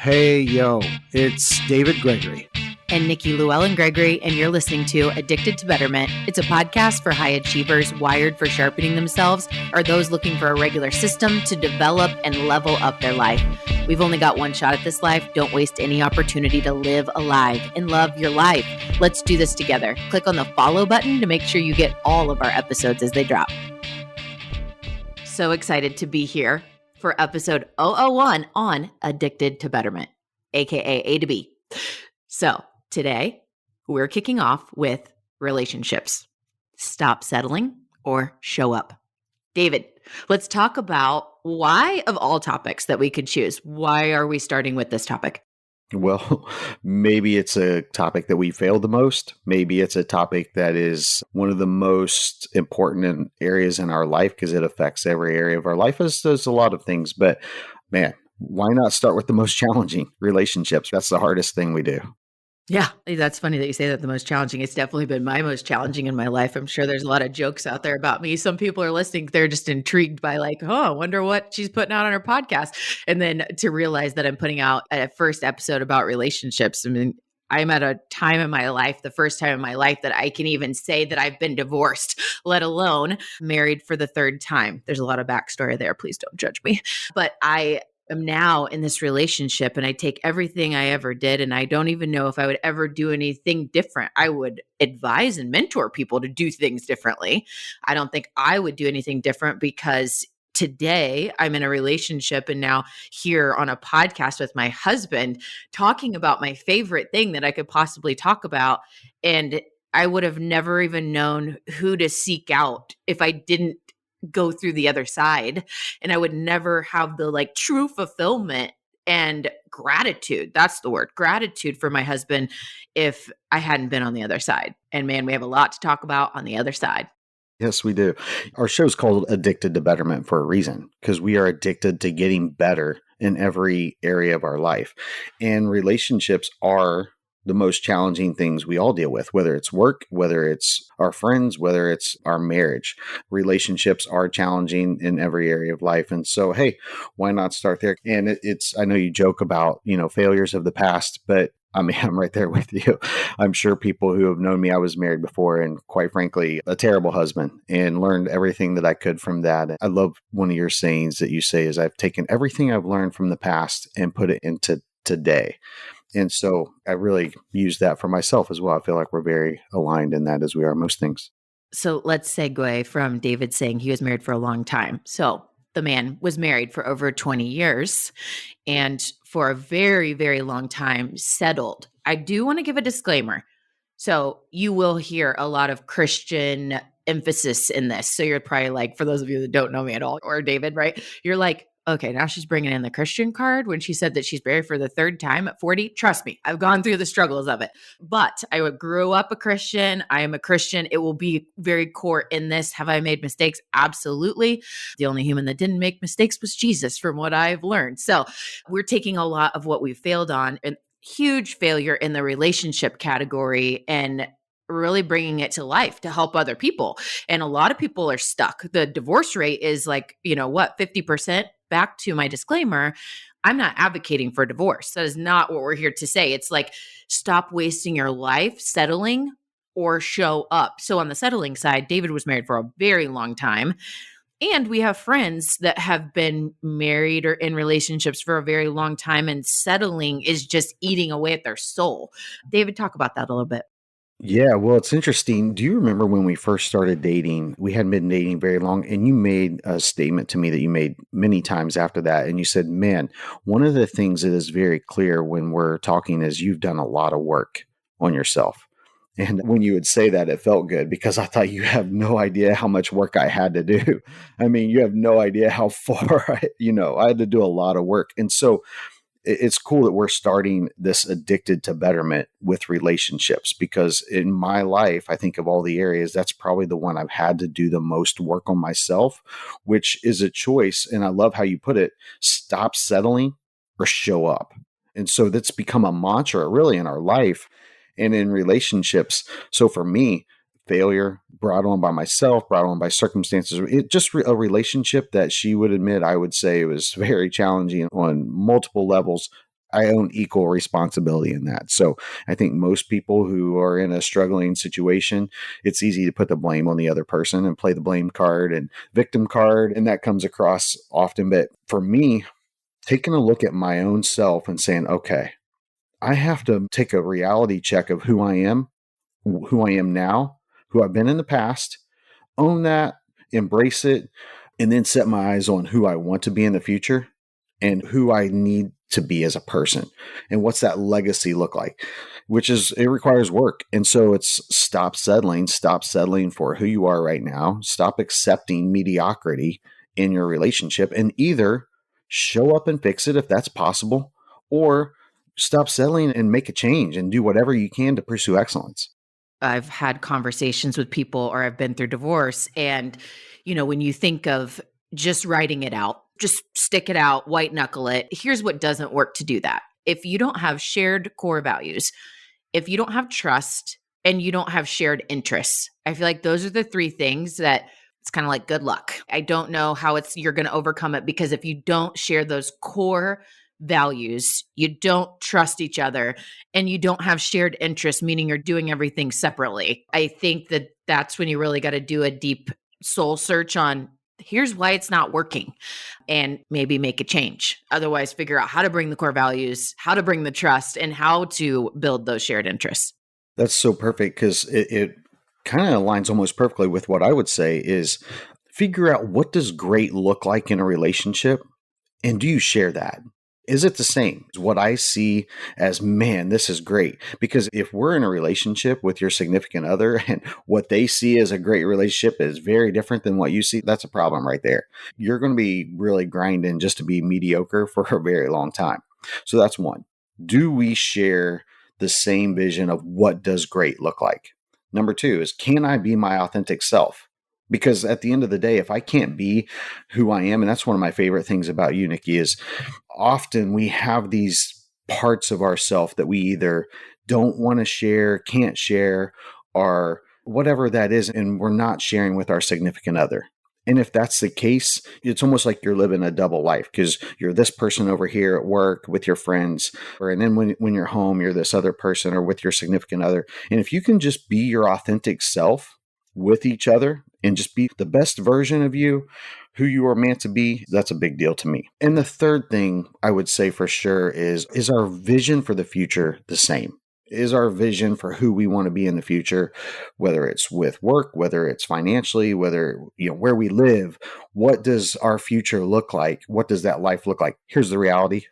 Hey, yo, it's David Gregory. And Nikki Llewellyn-Gregory, and you're listening to Addicted to Betterment. It's a podcast for high achievers wired for sharpening themselves or those looking for a regular system to develop and level up their life. We've only got one shot at this life. Don't waste any opportunity to live alive and love your life. Let's do this together. Click on the follow button to make sure you get all of our episodes as they drop. So excited to be here for episode 001 on Addicted to Betterment, aka A to B. So today we're kicking off with relationships. Stop settling or show up. David, let's talk about why, of all topics that we could choose, why are we starting with this topic? Well, maybe it's a topic that we failed the most. Maybe it's a topic that is one of the most important areas in our life because it affects every area of our life, as does a lot of things. But man, why not start with the most challenging relationships? That's the hardest thing we do. Yeah, that's funny that you say that the most challenging. It's definitely been my most challenging in my life. I'm sure there's a lot of jokes out there about me. Some people are listening. They're just intrigued by like, oh, I wonder what she's putting out on her podcast. And then to realize that I'm putting out a first episode about relationships. I mean, I'm at a time in my life, the first time in my life that I can even say that I've been divorced, let alone married for the third time. There's a lot of backstory there. Please don't judge me. But I am now in this relationship and I take everything I ever did and I don't even know if I would ever do anything different. I would advise and mentor people to do things differently. I don't think I would do anything different because today I'm in a relationship and now here on a podcast with my husband talking about my favorite thing that I could possibly talk about. And I would have never even known who to seek out if I didn't go through the other side, and I would never have the like true fulfillment and gratitude. That's the word, gratitude for my husband if I hadn't been on the other side. And man, we have a lot to talk about on the other side. Yes, we do. Our show's called Addicted to Betterment for a reason, because we are addicted to getting better in every area of our life. And relationships are the most challenging things we all deal with, whether it's work, whether it's our friends, whether it's our marriage. Relationships are challenging in every area of life. And so, hey, why not start there? And I know you joke about, failures of the past, but I mean, I'm right there with you. I'm sure people who have known me, I was married before and quite frankly, a terrible husband and learned everything that I could from that. I love one of your sayings that you say is I've taken everything I've learned from the past and put it into today. And so I really use that for myself as well. I feel like we're very aligned in that as we are most things. So let's segue from David saying he was married for a long time. So the man was married for over 20 years and for a very, very long time settled. I do want to give a disclaimer. So you will hear a lot of Christian emphasis in this. So you're probably like, for those of you that don't know me at all, or David, right? You're like, okay, now she's bringing in the Christian card when she said that she's married for the third time at 40. Trust me, I've gone through the struggles of it. But I grew up a Christian. I am a Christian. It will be very core in this. Have I made mistakes? Absolutely. The only human that didn't make mistakes was Jesus, from what I've learned. So we're taking a lot of what we failed on, and huge failure in the relationship category, and really bringing it to life to help other people. And a lot of people are stuck. The divorce rate is like, 50%? Back to my disclaimer, I'm not advocating for divorce. That is not what we're here to say. It's like, stop wasting your life settling or show up. So on the settling side, David was married for a very long time. And we have friends that have been married or in relationships for a very long time, and settling is just eating away at their soul. David, talk about that a little bit. Yeah, well, it's interesting. Do you remember when we first started dating? We hadn't been dating very long, and you made a statement to me that you made many times after that. And you said, man, one of the things that is very clear when we're talking is you've done a lot of work on yourself. And when you would say that, it felt good because I thought you have no idea how much work I had to do. I mean, you have no idea how far, I had to do a lot of work. And so it's cool that we're starting this Addicted to Betterment with relationships, because in my life, I think of all the areas, that's probably the one I've had to do the most work on myself, which is a choice. And I love how you put it, stop settling or show up. And so that's become a mantra really in our life and in relationships. So for me, failure brought on by myself, brought on by circumstances. It just a relationship that she would admit, I would say it was very challenging on multiple levels. I own equal responsibility in that. So I think most people who are in a struggling situation, it's easy to put the blame on the other person and play the blame card and victim card. And that comes across often. But for me, taking a look at my own self and saying, okay, I have to take a reality check of who I am now, who I've been in the past, own that, embrace it, and then set my eyes on who I want to be in the future and who I need to be as a person. And what's that legacy look like? Which is, it requires work. And so it's stop settling for who you are right now, stop accepting mediocrity in your relationship, and either show up and fix it if that's possible, or stop settling and make a change and do whatever you can to pursue excellence. I've had conversations with people or I've been through divorce. And, when you think of just writing it out, just stick it out, white knuckle it, here's what doesn't work to do that. If you don't have shared core values, if you don't have trust, and you don't have shared interests, I feel like those are the three things that it's kind of like good luck. I don't know how you're going to overcome it, because if you don't share those core values, you don't trust each other, and you don't have shared interests, meaning you're doing everything separately. I think that that's when you really got to do a deep soul search on here's why it's not working, and maybe make a change. Otherwise, figure out how to bring the core values, how to bring the trust, and how to build those shared interests. That's so perfect because it kind of aligns almost perfectly with what I would say is figure out what does great look like in a relationship, and do you share that? Is it the same? Is what I see as, man, this is great? Because if we're in a relationship with your significant other and what they see as a great relationship is very different than what you see, that's a problem right there. You're going to be really grinding just to be mediocre for a very long time. So that's one. Do we share the same vision of what does great look like? Number two is, can I be my authentic self? Because at the end of the day, if I can't be who I am, and that's one of my favorite things about you, Nikki, is often we have these parts of ourself that we either don't want to share, can't share, or whatever that is, and we're not sharing with our significant other. And if that's the case, it's almost like you're living a double life because you're this person over here at work with your friends, and then when you're home, you're this other person or with your significant other. And if you can just be your authentic self with each other and just be the best version of you, who you are meant to be, that's a big deal to me. And the third thing I would say for sure is our vision for the future the same? Is our vision for who we want to be in the future, whether it's with work, whether it's financially, whether, where we live, what does our future look like? What does that life look like? Here's the reality.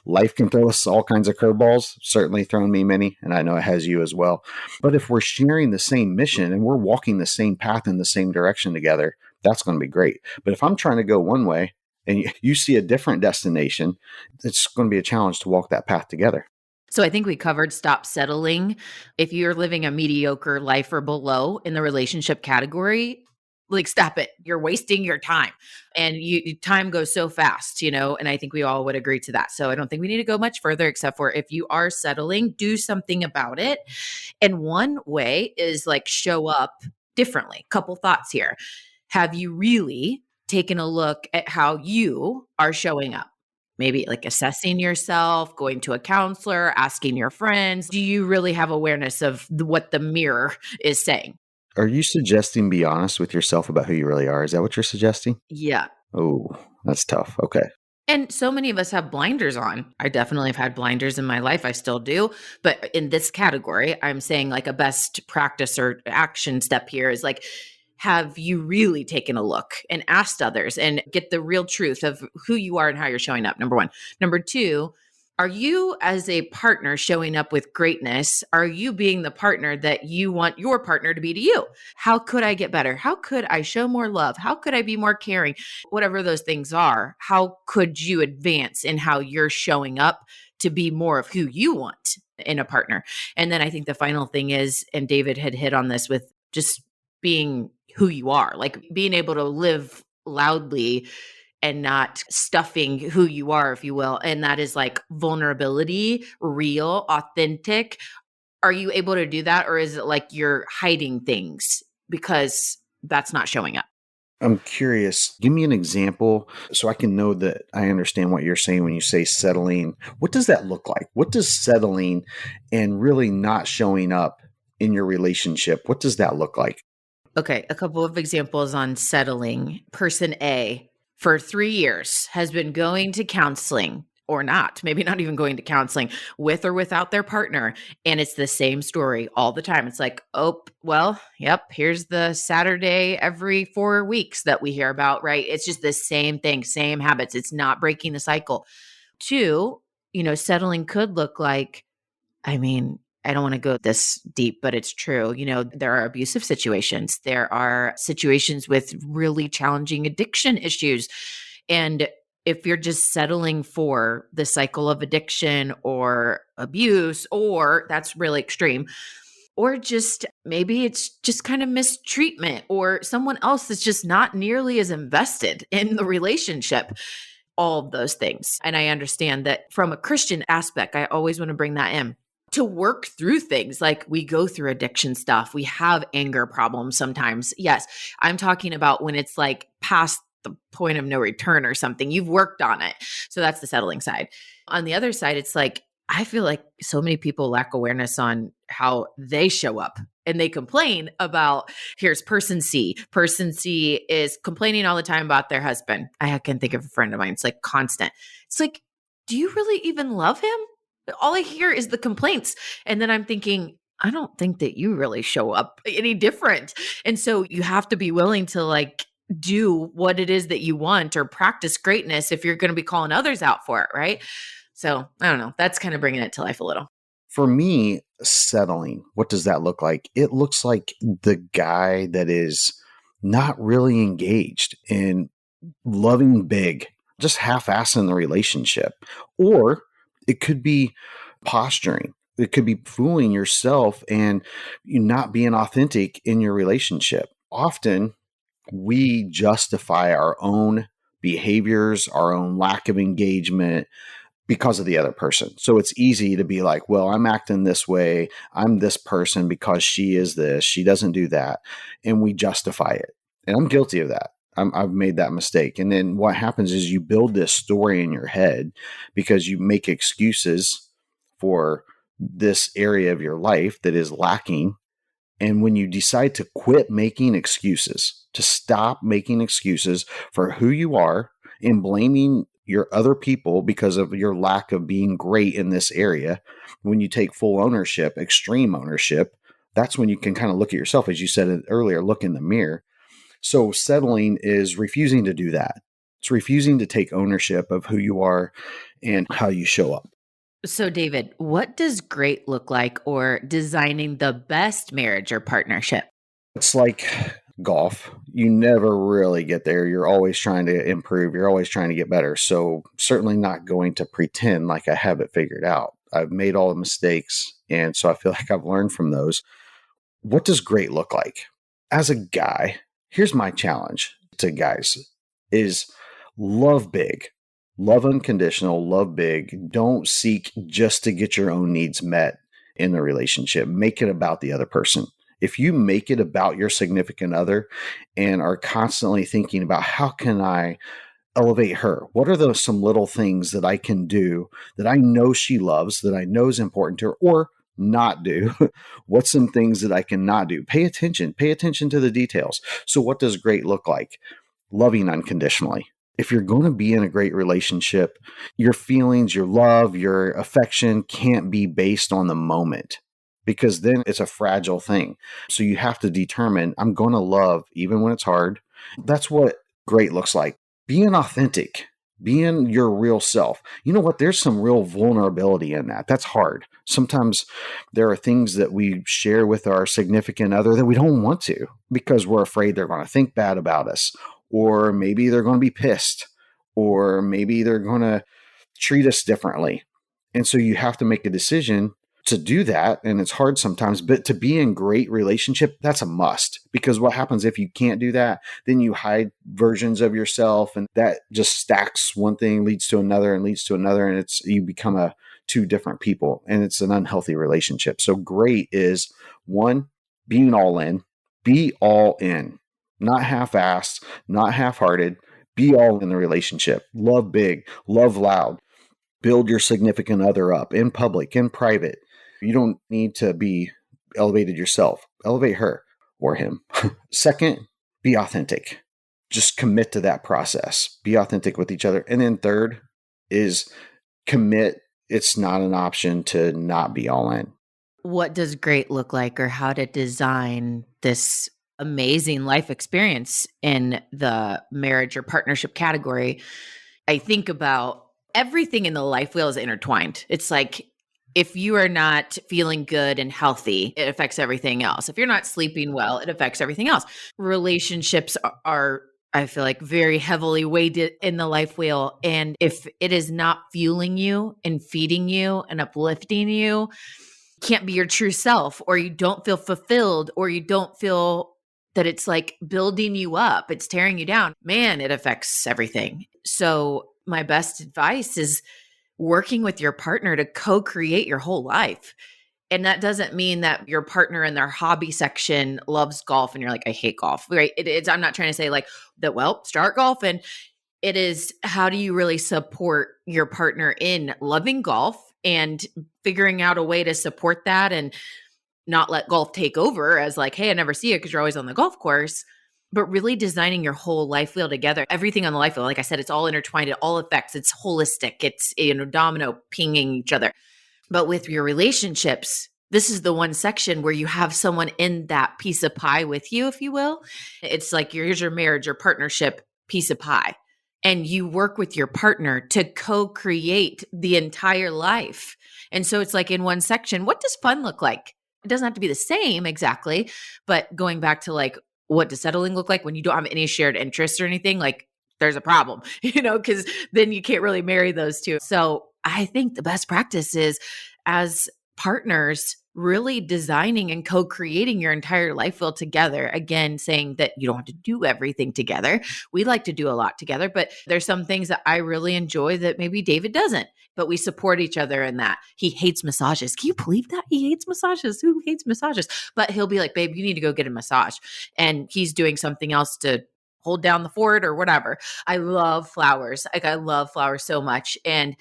Life can throw us all kinds of curveballs, certainly thrown me many, and I know it has you as well. But if we're sharing the same mission and we're walking the same path in the same direction together, that's going to be great. But if I'm trying to go one way and you see a different destination, it's going to be a challenge to walk that path together. So I think we covered stop settling. If you're living a mediocre life or below in the relationship category, like stop it. You're wasting your time. And time goes so fast, and I think we all would agree to that. So I don't think we need to go much further, except for if you are settling, do something about it. And one way is like show up differently. Couple thoughts here. Have you really taken a look at how you are showing up? Maybe like assessing yourself, going to a counselor, asking your friends. Do you really have awareness of what the mirror is saying? Are you suggesting be honest with yourself about who you really are? Is that what you're suggesting? Yeah. Oh, that's tough. Okay. And so many of us have blinders on. I definitely have had blinders in my life. I still do. But in this category, I'm saying like a best practice or action step here is like, have you really taken a look and asked others and get the real truth of who you are and how you're showing up? Number one. Number two, are you as a partner showing up with greatness? Are you being the partner that you want your partner to be to you? How could I get better? How could I show more love? How could I be more caring? Whatever those things are, how could you advance in how you're showing up to be more of who you want in a partner? And then I think the final thing is, and David had hit on this with just being who you are, like being able to live loudly and not stuffing who you are, if you will. And that is like vulnerability, real, authentic. Are you able to do that? Or is it like you're hiding things because that's not showing up? I'm curious. Give me an example so I can know that I understand what you're saying when you say settling. What does that look like? What does settling and really not showing up in your relationship, what does that look like? Okay, a couple of examples on settling. Person A for 3 years has been going to counseling or not, maybe not even going to counseling with or without their partner. And it's the same story all the time. It's like, oh, well, yep, here's the Saturday every 4 weeks that we hear about, right? It's just the same thing, same habits. It's not breaking the cycle. Two, settling could look like, I mean, I don't want to go this deep, but it's true. There are abusive situations. There are situations with really challenging addiction issues. And if you're just settling for the cycle of addiction or abuse, or that's really extreme, or just maybe it's just kind of mistreatment, or someone else is just not nearly as invested in the relationship, all of those things. And I understand that from a Christian aspect, I always want to bring that in to work through things like we go through addiction stuff. We have anger problems sometimes. Yes, I'm talking about when it's like past the point of no return or something. You've worked on it. So that's the settling side. On the other side, it's like, I feel like so many people lack awareness on how they show up and they complain about here's person C. Person C is complaining all the time about their husband. I can think of a friend of mine. It's like constant. It's like, do you really even love him? All I hear is the complaints. And then I'm thinking, I don't think that you really show up any different. And so you have to be willing to like do what it is that you want or practice greatness if you're going to be calling others out for it. Right. So I don't know. That's kind of bringing it to life a little. For me, settling, what does that look like? It looks like the guy that is not really engaged in loving big, just half assing the relationship. Or it could be posturing. It could be fooling yourself and you not being authentic in your relationship. Often we justify our own behaviors, our own lack of engagement because of the other person. So it's easy to be like, well, I'm acting this way. I'm this person because she is this. She doesn't do that. And we justify it. And I'm guilty of that. I've made that mistake. And then what happens is you build this story in your head because you make excuses for this area of your life that is lacking. And when you decide to quit making excuses, to stop making excuses for who you are and blaming your other people because of your lack of being great in this area, when you take full ownership, extreme ownership, that's when you can kind of look at yourself, as you said earlier, look in the mirror. So settling is refusing to do that. It's refusing to take ownership of who you are and how you show up. So, David, what does great look like or designing the best marriage or partnership? It's like golf. You never really get there. You're always trying to improve. You're always trying to get better. So certainly not going to pretend like I have it figured out. I've made all the mistakes. And so I feel like I've learned from those. What does great look like? As a guy, here's my challenge to guys is love big, love unconditional, love big. Don't seek just to get your own needs met in the relationship. Make it about the other person. If you make it about your significant other and are constantly thinking about how can I elevate her? What are those some little things that I can do that I know she loves, that I know is important to her, or not do? What's some things that I can not do? Pay attention to the details. So what does great look like? Loving unconditionally. If you're going to be in a great relationship, your feelings, your love, your affection can't be based on the moment because then it's a fragile thing. So you have to determine, I'm going to love even when it's hard. That's what great looks like. Being authentic, being your real self. You know what? There's some real vulnerability in that. That's hard. Sometimes there are things that we share with our significant other that we don't want to because we're afraid they're going to think bad about us, or maybe they're going to be pissed, or maybe they're going to treat us differently. And so you have to make a decision to do that. And it's hard sometimes, but to be in great relationship, that's a must. Because what happens if you can't do that? Then you hide versions of yourself, and that just stacks. One thing leads to another and leads to another. And you become two different people, and it's an unhealthy relationship. So great is one, being all in, be all in. not half-assed, not half-hearted. Be all in the relationship. Love big, love loud. Build your significant other up in public, in private. You don't need to be elevated yourself. Elevate her or him. Second, be authentic. Just commit to that process. Be authentic with each other. And then third is commit. It's not an option to not be all in. What does great look like, or how to design this amazing life experience in the marriage or partnership category? I think about everything in the life wheel is intertwined. It's like if you are not feeling good and healthy, it affects everything else. If you're not sleeping well, it affects everything else. Relationships are, I feel like, very heavily weighted in the life wheel. And if it is not fueling you and feeding you and uplifting you, can't be your true self, or you don't feel fulfilled, or you don't feel that it's like building you up, it's tearing you down, man, it affects everything. So my best advice is working with your partner to co-create your whole life. And that doesn't mean that your partner in their hobby section loves golf and you're like, I hate golf, right? It's, I'm not trying to say like that, well, start golfing. It is, how do you really support your partner in loving golf and figuring out a way to support that and not let golf take over as like, hey, I never see it because you're always on the golf course, but really designing your whole life wheel together. Everything on the life wheel, like I said, it's all intertwined, it all affects, it's holistic, it's, domino pinging each other. But with your relationships, this is the one section where you have someone in that piece of pie with you, if you will. It's like here's your marriage or partnership piece of pie. And you work with your partner to co-create the entire life. And so it's like in one section, what does fun look like? It doesn't have to be the same exactly, but going back to like, what does settling look like when you don't have any shared interests or anything? Like there's a problem, because then you can't really marry those two. So I think the best practice is, as partners, really designing and co-creating your entire life wheel together. Again, saying that you don't have to do everything together. We like to do a lot together, but there's some things that I really enjoy that maybe David doesn't, but we support each other in that. He hates massages. Can you believe that? He hates massages. Who hates massages? But he'll be like, babe, you need to go get a massage. And he's doing something else to hold down the fort or whatever. I love flowers. Like I love flowers so much. And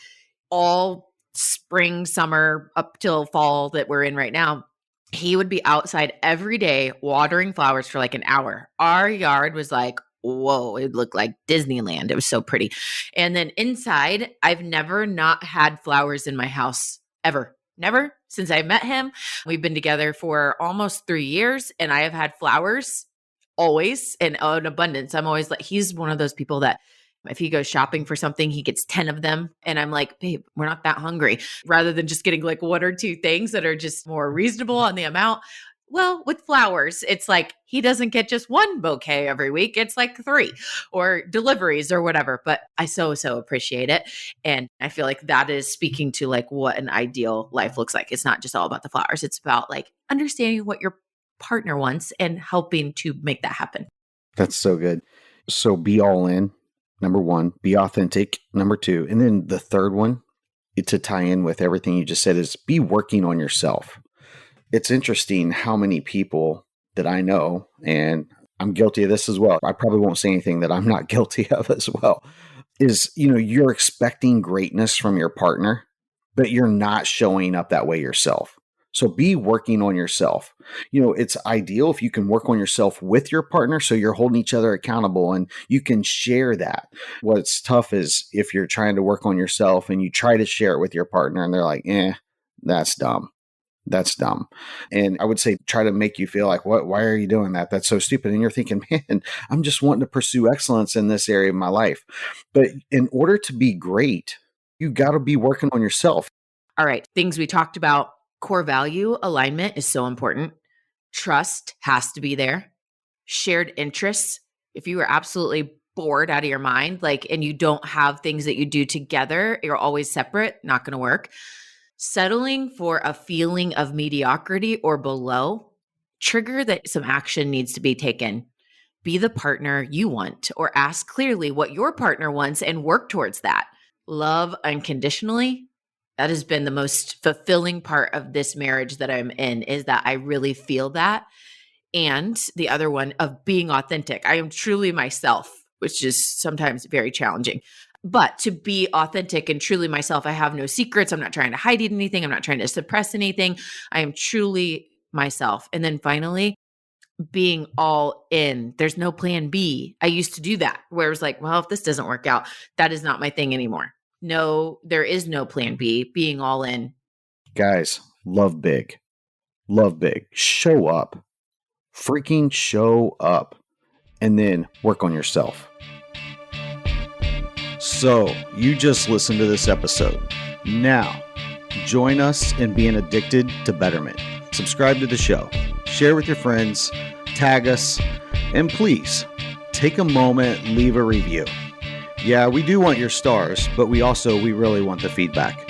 all spring, summer, up till fall that we're in right now, he would be outside every day watering flowers for like an hour. Our yard was like, whoa, it looked like Disneyland. It was so pretty. And then inside, I've never not had flowers in my house ever. Never since I met him. We've been together for almost 3 years and I have had flowers always in abundance. I'm always like, he's one of those people that if he goes shopping for something, he gets 10 of them. And I'm like, babe, we're not that hungry. Rather than just getting like one or two things that are just more reasonable on the amount. Well, with flowers, it's like he doesn't get just one bouquet every week. It's like 3 or deliveries or whatever. But I so appreciate it. And I feel like that is speaking to like what an ideal life looks like. It's not just all about the flowers. It's about like understanding what your partner wants and helping to make that happen. That's so good. So be all in. Number one, be authentic. Number two, and then the third one, to tie in with everything you just said, is be working on yourself. It's interesting how many people that I know, and I'm guilty of this as well. I probably won't say anything that I'm not guilty of as well, is, you're expecting greatness from your partner, but you're not showing up that way yourself. So be working on yourself. It's ideal if you can work on yourself with your partner so you're holding each other accountable and you can share that. What's tough is if you're trying to work on yourself and you try to share it with your partner and they're like, that's dumb. That's dumb. And I would say try to make you feel like, what? Why are you doing that? That's so stupid. And you're thinking, man, I'm just wanting to pursue excellence in this area of my life. But in order to be great, you got to be working on yourself. All right. Things we talked about. Core value alignment is so important. Trust has to be there. Shared interests. If you are absolutely bored out of your mind, and you don't have things that you do together, you're always separate, not going to work. Settling for a feeling of mediocrity or below, trigger that some action needs to be taken. Be the partner you want, or ask clearly what your partner wants and work towards that. Love unconditionally. That has been the most fulfilling part of this marriage that I'm in, is that I really feel that. and the other one of being authentic. I am truly myself, which is sometimes very challenging. But to be authentic and truly myself, I have no secrets. I'm not trying to hide anything. I'm not trying to suppress anything. I am truly myself. And then finally, being all in. There's no plan B. I used to do that where it was like, well, if this doesn't work out, that is not my thing anymore. No, there is no plan B. Being all in. Guys, love big. Love big. Show up. Freaking show up. And then work on yourself. So, you just listened to this episode. Now, join us in being addicted to betterment. Subscribe to the show. Share with your friends. Tag us. And please, take a moment, leave a review. Yeah, we do want your stars, but we really want the feedback.